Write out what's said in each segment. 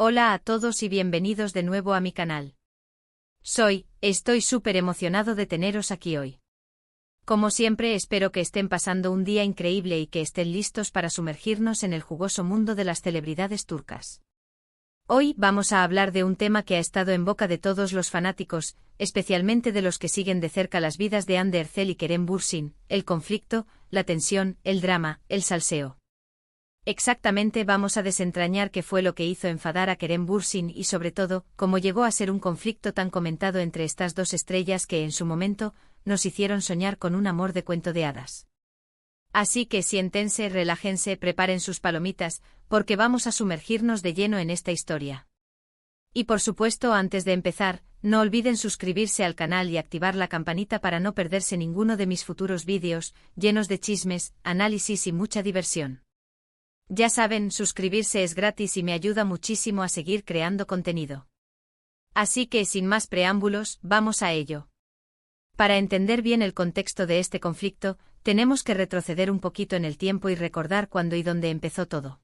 Hola a todos y bienvenidos de nuevo a mi canal. Estoy súper emocionado de teneros aquí hoy. Como siempre, espero que estén pasando un día increíble y que estén listos para sumergirnos en el jugoso mundo de las celebridades turcas. Hoy vamos a hablar de un tema que ha estado en boca de todos los fanáticos, especialmente de los que siguen de cerca las vidas de Hande Erçel y Kerem Bürsin: el conflicto, la tensión, el drama, el salseo. Exactamente, vamos a desentrañar qué fue lo que hizo enfadar a Kerem Bürsin y sobre todo, cómo llegó a ser un conflicto tan comentado entre estas dos estrellas que en su momento nos hicieron soñar con un amor de cuento de hadas. Así que siéntense, relájense, preparen sus palomitas, porque vamos a sumergirnos de lleno en esta historia. Y por supuesto, antes de empezar, no olviden suscribirse al canal y activar la campanita para no perderse ninguno de mis futuros vídeos, llenos de chismes, análisis y mucha diversión. Ya saben, suscribirse es gratis y me ayuda muchísimo a seguir creando contenido. Así que sin más preámbulos, vamos a ello. Para entender bien el contexto de este conflicto, tenemos que retroceder un poquito en el tiempo y recordar cuándo y dónde empezó todo.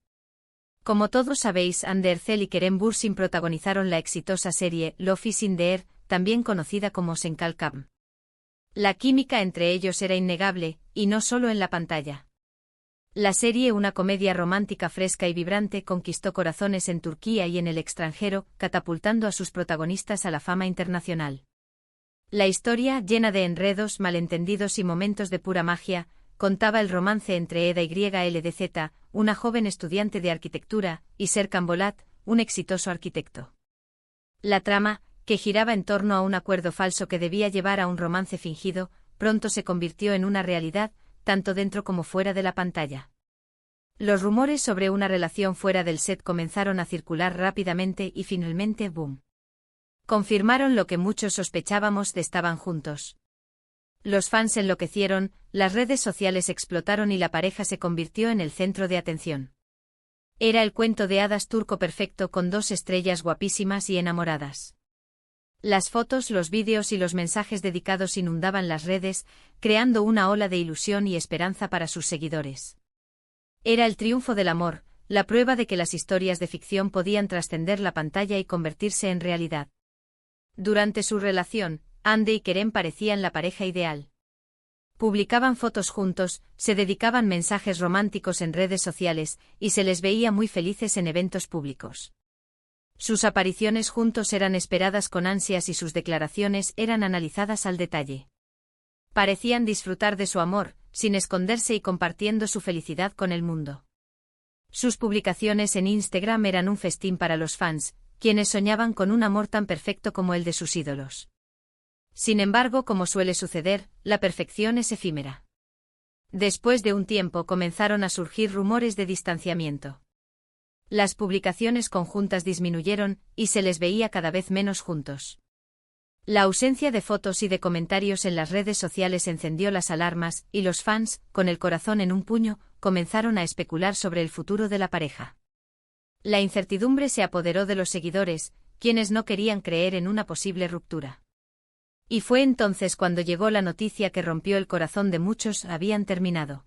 Como todos sabéis, Hande Erçel y Kerem Bürsin protagonizaron la exitosa serie Love is in the Air, también conocida como Senkalkam. La química entre ellos era innegable, y no solo en la pantalla. La serie, una comedia romántica fresca y vibrante, conquistó corazones en Turquía y en el extranjero, catapultando a sus protagonistas a la fama internacional. La historia, llena de enredos, malentendidos y momentos de pura magia, contaba el romance entre Eda YLDZ, una joven estudiante de arquitectura, y Serkan Bolat, un exitoso arquitecto. La trama, que giraba en torno a un acuerdo falso que debía llevar a un romance fingido, pronto se convirtió en una realidad, tanto dentro como fuera de la pantalla. Los rumores sobre una relación fuera del set comenzaron a circular rápidamente y finalmente, ¡boom!, confirmaron lo que muchos sospechábamos: estaban juntos. Los fans enloquecieron, las redes sociales explotaron y la pareja se convirtió en el centro de atención. Era el cuento de hadas turco perfecto, con dos estrellas guapísimas y enamoradas. Las fotos, los vídeos y los mensajes dedicados inundaban las redes, creando una ola de ilusión y esperanza para sus seguidores. Era el triunfo del amor, la prueba de que las historias de ficción podían trascender la pantalla y convertirse en realidad. Durante su relación, Hande y Kerem parecían la pareja ideal. Publicaban fotos juntos, se dedicaban mensajes románticos en redes sociales, y se les veía muy felices en eventos públicos. Sus apariciones juntos eran esperadas con ansias y sus declaraciones eran analizadas al detalle. Parecían disfrutar de su amor, sin esconderse y compartiendo su felicidad con el mundo. Sus publicaciones en Instagram eran un festín para los fans, quienes soñaban con un amor tan perfecto como el de sus ídolos. Sin embargo, como suele suceder, la perfección es efímera. Después de un tiempo comenzaron a surgir rumores de distanciamiento. Las publicaciones conjuntas disminuyeron, y se les veía cada vez menos juntos. La ausencia de fotos y de comentarios en las redes sociales encendió las alarmas, y los fans, con el corazón en un puño, comenzaron a especular sobre el futuro de la pareja. La incertidumbre se apoderó de los seguidores, quienes no querían creer en una posible ruptura. Y fue entonces cuando llegó la noticia que rompió el corazón de muchos: habían terminado.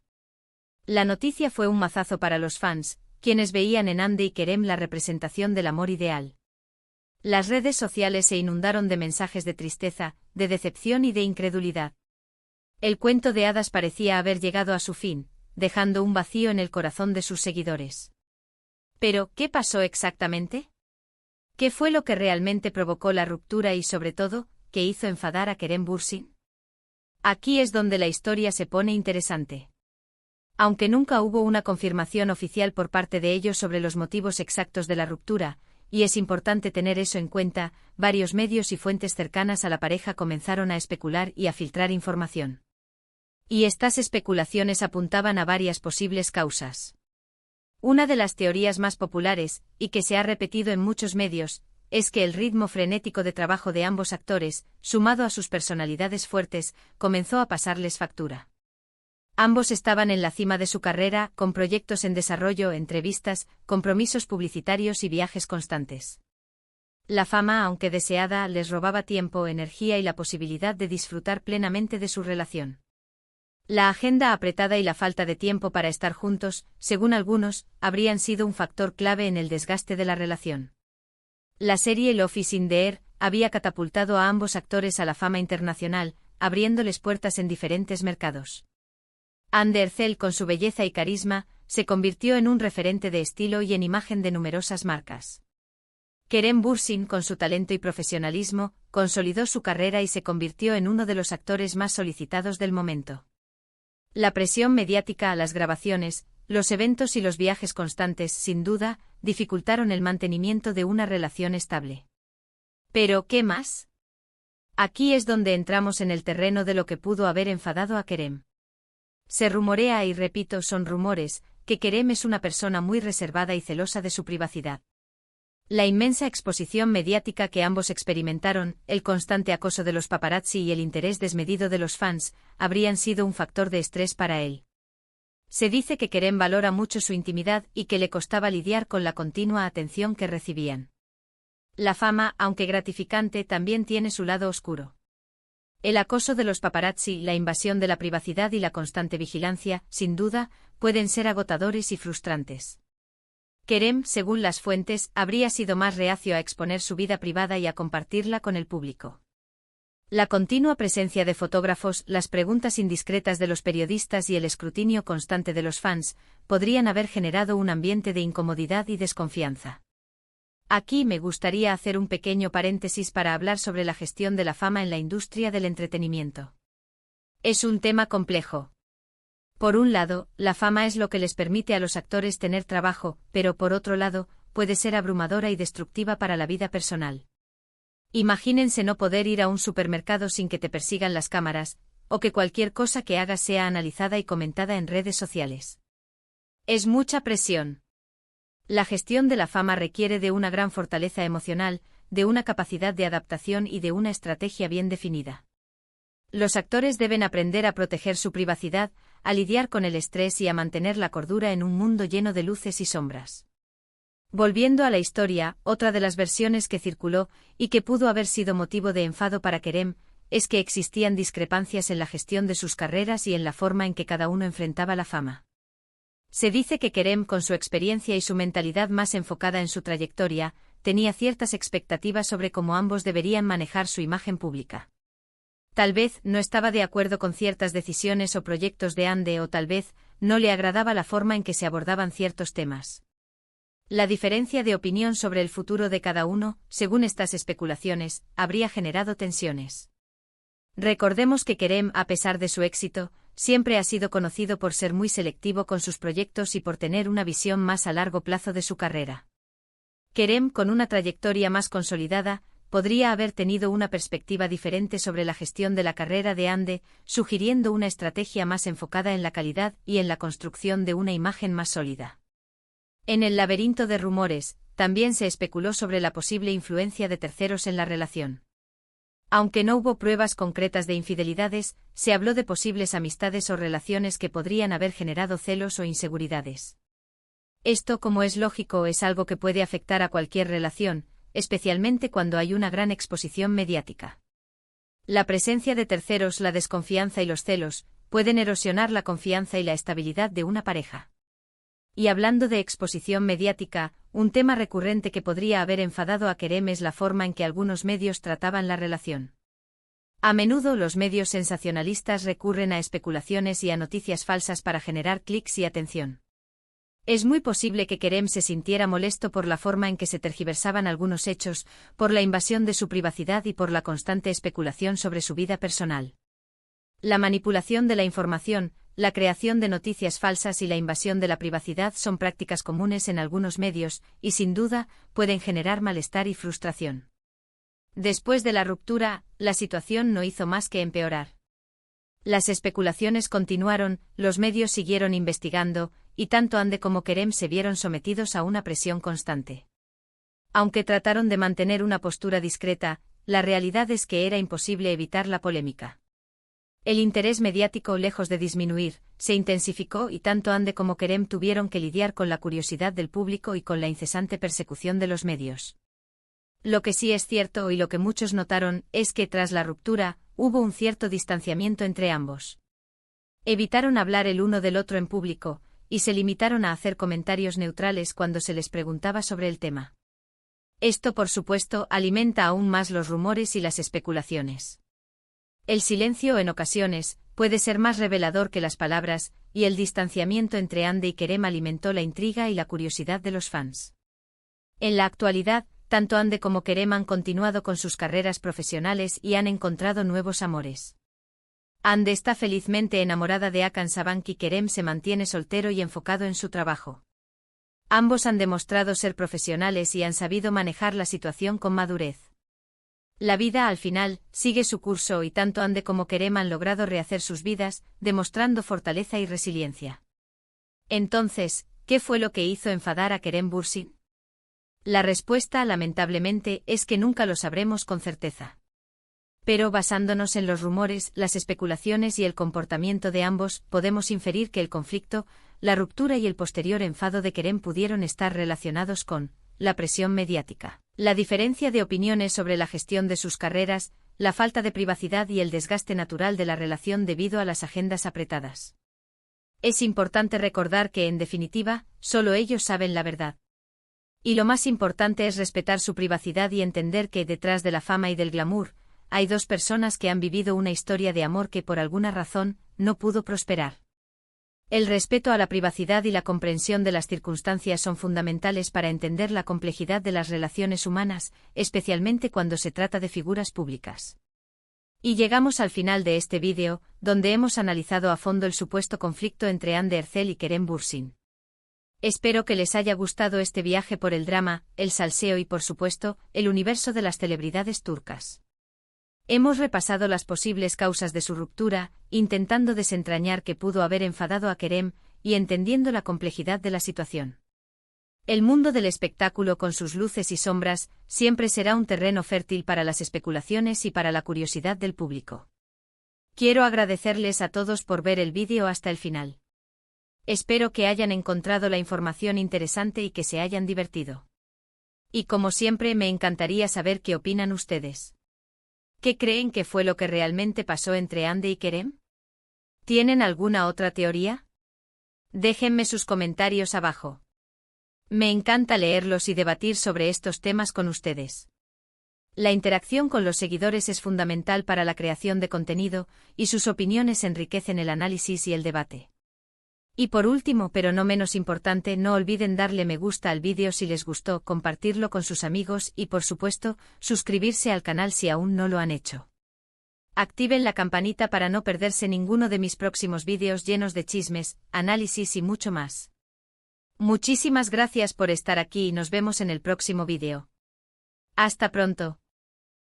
La noticia fue un mazazo para los fans, quienes veían en Hande y Kerem la representación del amor ideal. Las redes sociales se inundaron de mensajes de tristeza, de decepción y de incredulidad. El cuento de hadas parecía haber llegado a su fin, dejando un vacío en el corazón de sus seguidores. Pero, ¿qué pasó exactamente? ¿Qué fue lo que realmente provocó la ruptura y, sobre todo, qué hizo enfadar a Kerem Bürsin? Aquí es donde la historia se pone interesante. Aunque nunca hubo una confirmación oficial por parte de ellos sobre los motivos exactos de la ruptura, y es importante tener eso en cuenta, varios medios y fuentes cercanas a la pareja comenzaron a especular y a filtrar información. Y estas especulaciones apuntaban a varias posibles causas. Una de las teorías más populares, y que se ha repetido en muchos medios, es que el ritmo frenético de trabajo de ambos actores, sumado a sus personalidades fuertes, comenzó a pasarles factura. Ambos estaban en la cima de su carrera, con proyectos en desarrollo, entrevistas, compromisos publicitarios y viajes constantes. La fama, aunque deseada, les robaba tiempo, energía y la posibilidad de disfrutar plenamente de su relación. La agenda apretada y la falta de tiempo para estar juntos, según algunos, habrían sido un factor clave en el desgaste de la relación. La serie Love is in the Air había catapultado a ambos actores a la fama internacional, abriéndoles puertas en diferentes mercados. Andy Ercel, con su belleza y carisma, se convirtió en un referente de estilo y en imagen de numerosas marcas. Kerem Bürsin, con su talento y profesionalismo, consolidó su carrera y se convirtió en uno de los actores más solicitados del momento. La presión mediática a las grabaciones, los eventos y los viajes constantes, sin duda, dificultaron el mantenimiento de una relación estable. ¿Pero qué más? Aquí es donde entramos en el terreno de lo que pudo haber enfadado a Kerem. Se rumorea, y repito, son rumores, que Kerem es una persona muy reservada y celosa de su privacidad. La inmensa exposición mediática que ambos experimentaron, el constante acoso de los paparazzi y el interés desmedido de los fans, habrían sido un factor de estrés para él. Se dice que Kerem valora mucho su intimidad y que le costaba lidiar con la continua atención que recibían. La fama, aunque gratificante, también tiene su lado oscuro. El acoso de los paparazzi, la invasión de la privacidad y la constante vigilancia, sin duda, pueden ser agotadores y frustrantes. Kerem, según las fuentes, habría sido más reacio a exponer su vida privada y a compartirla con el público. La continua presencia de fotógrafos, las preguntas indiscretas de los periodistas y el escrutinio constante de los fans, podrían haber generado un ambiente de incomodidad y desconfianza. Aquí me gustaría hacer un pequeño paréntesis para hablar sobre la gestión de la fama en la industria del entretenimiento. Es un tema complejo. Por un lado, la fama es lo que les permite a los actores tener trabajo, pero por otro lado, puede ser abrumadora y destructiva para la vida personal. Imagínense no poder ir a un supermercado sin que te persigan las cámaras, o que cualquier cosa que hagas sea analizada y comentada en redes sociales. Es mucha presión. La gestión de la fama requiere de una gran fortaleza emocional, de una capacidad de adaptación y de una estrategia bien definida. Los actores deben aprender a proteger su privacidad, a lidiar con el estrés y a mantener la cordura en un mundo lleno de luces y sombras. Volviendo a la historia, otra de las versiones que circuló, y que pudo haber sido motivo de enfado para Kerem, es que existían discrepancias en la gestión de sus carreras y en la forma en que cada uno enfrentaba la fama. Se dice que Kerem, con su experiencia y su mentalidad más enfocada en su trayectoria, tenía ciertas expectativas sobre cómo ambos deberían manejar su imagen pública. Tal vez no estaba de acuerdo con ciertas decisiones o proyectos de Andy, o tal vez no le agradaba la forma en que se abordaban ciertos temas. La diferencia de opinión sobre el futuro de cada uno, según estas especulaciones, habría generado tensiones. Recordemos que Kerem, a pesar de su éxito, siempre ha sido conocido por ser muy selectivo con sus proyectos y por tener una visión más a largo plazo de su carrera. Kerem, con una trayectoria más consolidada, podría haber tenido una perspectiva diferente sobre la gestión de la carrera de Andy, sugiriendo una estrategia más enfocada en la calidad y en la construcción de una imagen más sólida. En el laberinto de rumores, también se especuló sobre la posible influencia de terceros en la relación. Aunque no hubo pruebas concretas de infidelidades, se habló de posibles amistades o relaciones que podrían haber generado celos o inseguridades. Esto, como es lógico, es algo que puede afectar a cualquier relación, especialmente cuando hay una gran exposición mediática. La presencia de terceros, la desconfianza y los celos, pueden erosionar la confianza y la estabilidad de una pareja. Y hablando de exposición mediática, un tema recurrente que podría haber enfadado a Kerem es la forma en que algunos medios trataban la relación. A menudo los medios sensacionalistas recurren a especulaciones y a noticias falsas para generar clics y atención. Es muy posible que Kerem se sintiera molesto por la forma en que se tergiversaban algunos hechos, por la invasión de su privacidad y por la constante especulación sobre su vida personal. La manipulación de la información, la creación de noticias falsas y la invasión de la privacidad son prácticas comunes en algunos medios, y sin duda, pueden generar malestar y frustración. Después de la ruptura, la situación no hizo más que empeorar. Las especulaciones continuaron, los medios siguieron investigando, y tanto Andy como Kerem se vieron sometidos a una presión constante. Aunque trataron de mantener una postura discreta, la realidad es que era imposible evitar la polémica. El interés mediático, lejos de disminuir, se intensificó y tanto Andy como Kerem tuvieron que lidiar con la curiosidad del público y con la incesante persecución de los medios. Lo que sí es cierto y lo que muchos notaron es que tras la ruptura, hubo un cierto distanciamiento entre ambos. Evitaron hablar el uno del otro en público, y se limitaron a hacer comentarios neutrales cuando se les preguntaba sobre el tema. Esto, por supuesto, alimenta aún más los rumores y las especulaciones. El silencio, en ocasiones, puede ser más revelador que las palabras, y el distanciamiento entre Hande y Kerem alimentó la intriga y la curiosidad de los fans. En la actualidad, tanto Hande como Kerem han continuado con sus carreras profesionales y han encontrado nuevos amores. Hande está felizmente enamorada de Hakan Sabank y Kerem se mantiene soltero y enfocado en su trabajo. Ambos han demostrado ser profesionales y han sabido manejar la situación con madurez. La vida, al final, sigue su curso y tanto Hande como Kerem han logrado rehacer sus vidas, demostrando fortaleza y resiliencia. Entonces, ¿qué fue lo que hizo enfadar a Kerem Bürsin? La respuesta, lamentablemente, es que nunca lo sabremos con certeza. Pero basándonos en los rumores, las especulaciones y el comportamiento de ambos, podemos inferir que el conflicto, la ruptura y el posterior enfado de Kerem pudieron estar relacionados con la presión mediática, la diferencia de opiniones sobre la gestión de sus carreras, la falta de privacidad y el desgaste natural de la relación debido a las agendas apretadas. Es importante recordar que, en definitiva, solo ellos saben la verdad. Y lo más importante es respetar su privacidad y entender que detrás de la fama y del glamour, hay dos personas que han vivido una historia de amor que por alguna razón no pudo prosperar. El respeto a la privacidad y la comprensión de las circunstancias son fundamentales para entender la complejidad de las relaciones humanas, especialmente cuando se trata de figuras públicas. Y llegamos al final de este vídeo, donde hemos analizado a fondo el supuesto conflicto entre Hande Erçel y Kerem Bürsin. Espero que les haya gustado este viaje por el drama, el salseo y, por supuesto, el universo de las celebridades turcas. Hemos repasado las posibles causas de su ruptura, intentando desentrañar qué pudo haber enfadado a Kerem, y entendiendo la complejidad de la situación. El mundo del espectáculo con sus luces y sombras, siempre será un terreno fértil para las especulaciones y para la curiosidad del público. Quiero agradecerles a todos por ver el vídeo hasta el final. Espero que hayan encontrado la información interesante y que se hayan divertido. Y como siempre me encantaría saber qué opinan ustedes. ¿Qué creen que fue lo que realmente pasó entre Hande y Kerem? ¿Tienen alguna otra teoría? Déjenme sus comentarios abajo. Me encanta leerlos y debatir sobre estos temas con ustedes. La interacción con los seguidores es fundamental para la creación de contenido, y sus opiniones enriquecen el análisis y el debate. Y por último, pero no menos importante, no olviden darle me gusta al vídeo si les gustó, compartirlo con sus amigos y, por supuesto, suscribirse al canal si aún no lo han hecho. Activen la campanita para no perderse ninguno de mis próximos vídeos llenos de chismes, análisis y mucho más. Muchísimas gracias por estar aquí y nos vemos en el próximo vídeo. Hasta pronto.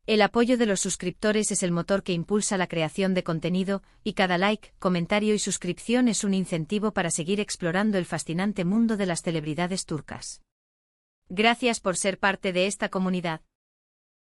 El apoyo de los suscriptores es el motor que impulsa la creación de contenido, y cada like, comentario y suscripción es un incentivo para seguir explorando el fascinante mundo de las celebridades turcas. Gracias por ser parte de esta comunidad.